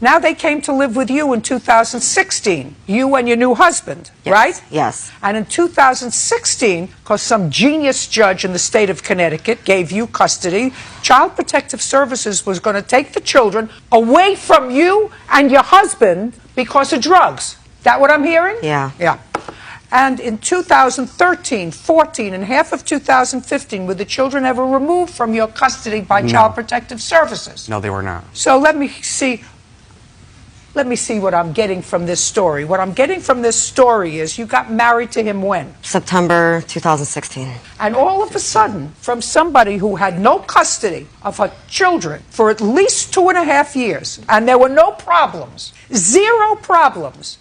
Now they came to live with you in 2016, you and your new husband, Yes. right? Yes. And in 2016, because some genius judge in the state of Connecticut gave you custody, Child Protective Services was going to take the children away from you and your husband because of drugs. That what I'm hearing? Yeah. Yeah. And in 2013, 14, and half of 2015, were the children ever removed from your custody by Child Protective Services? No, they were not. So let me see what I'm getting from this story. What I'm getting from this story is you got married to him when? September 2016. And all of a sudden, from somebody who had no custody of her children for at least 2.5 years, and there were no problems, 0 problems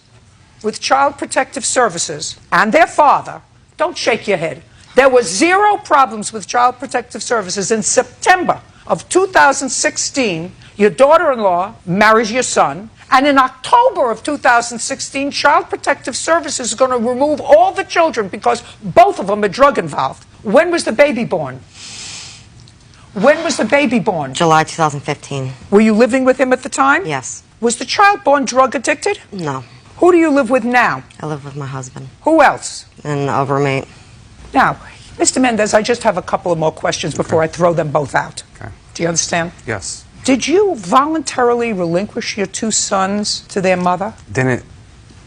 with Child Protective Services and their father, don't shake your head. There were 0 problems with Child Protective Services. In September of 2016, your daughter-in-law marries your son, and in October of 2016, Child Protective Services is going to remove all the children because both of them are drug involved. When was the baby born? When was the baby born? July 2015. Were you living with him at the time? Yes. Was the child born drug addicted? No. Who do you live with now? I live with my husband Who else? and a roommate. Now, Mr. Mendez, I just have a couple of more questions before I throw them both out. Okay. Do you understand? Yes. Did you voluntarily relinquish your 2 sons to their mother? Didn't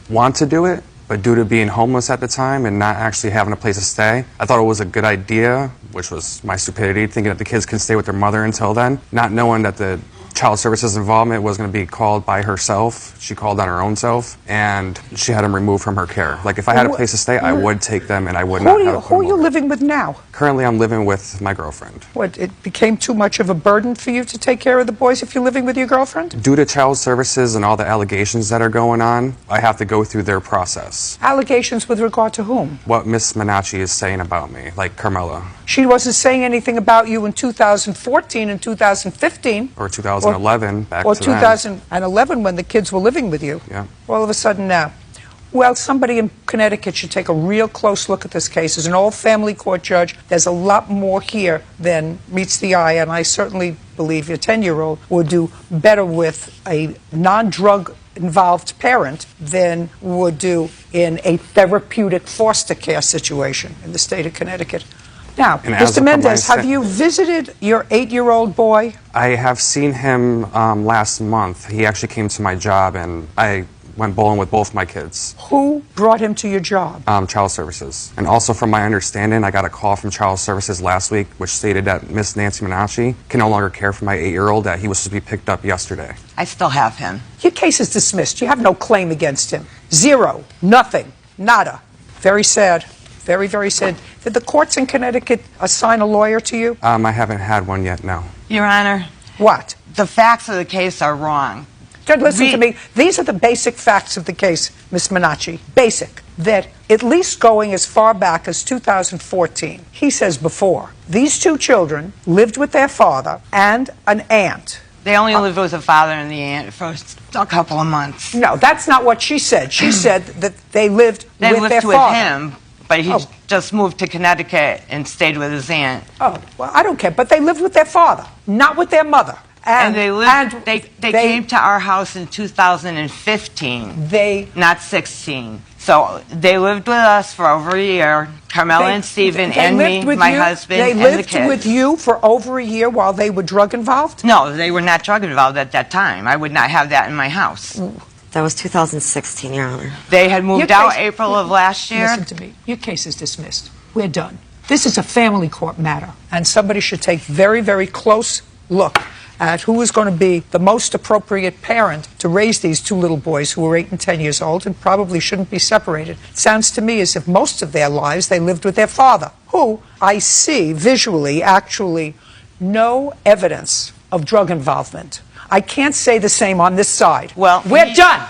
want to do it, but due to being homeless at the time and not actually having a place to stay, I thought it was a good idea, which was my stupidity, thinking that the kids can stay with their mother until then, not knowing that the Child Services involvement was going to be called by herself. She called on her own self, and she had them removed from her care. Like, if I had a place to stay, I would take them, and I would not have Who are you living with now? Currently, I'm living with my girlfriend. What, it became too much of a burden for you to take care of the boys if you're living with your girlfriend? Due to Child Services and all the allegations that are going on, I have to go through their process. Allegations with regard to whom? What Miss Menacci is saying about me, like Carmela. She wasn't saying anything about you in 2014 and 2015. Or 2011, back or to then. 2011 when the kids were living with you. Yeah. All of a sudden now. Well, somebody in Connecticut should take a real close look at this case. As an old family court judge, there's a lot more here than meets the eye, and I certainly believe your 10-year-old would do better with a non-drug involved parent than would do in a therapeutic foster care situation in the state of Connecticut. Now, Mr. Mendez, have you visited your 8-year-old boy? I have seen him last month. He actually came to my job, and I went bowling with both my kids. Who brought him to your job? Child Services. And also, from my understanding, I got a call from Child Services last week, which stated that Miss Nancy Menacci can no longer care for my 8-year-old, that he was supposed to be picked up yesterday. I still have him. Your case is dismissed. You have no claim against him. 0. Nothing. Nada. Very sad. Very, very sad. Did the courts in Connecticut assign a lawyer to you? I haven't had one yet, no. Your Honor, What? the facts of the case are wrong. Good, listen to me. These are the basic facts of the case, Ms. Menacci. Basic. That at least going as far back as 2014, he says before, these 2 children lived with their father and an aunt. They only lived with the father and the aunt for a couple of months. No, that's not what she said. She said that they lived with their father. They lived with him, but he Oh. just moved to Connecticut and stayed with his aunt. Oh, well, I don't care. But they lived with their father, not with their mother. And they lived. They came to our house in 2015. Not 16. So they lived with us for over a year. Carmela and Stephen and me, my husband, and the kids. They lived with you for over a year while they were drug involved? No, they were not drug involved at that time. I would not have that in my house. That was 2016, Your Honor. They had moved out April of last year. Listen to me. Your case is dismissed. We're done. This is a family court matter, and somebody should take very, very close look at who is going to be the most appropriate parent to raise these 2 little boys who are 8 and 10 years old and probably shouldn't be separated. It sounds to me as if most of their lives they lived with their father, who I see visually actually no evidence of drug involvement. I can't say the same on this side. Well, we're done.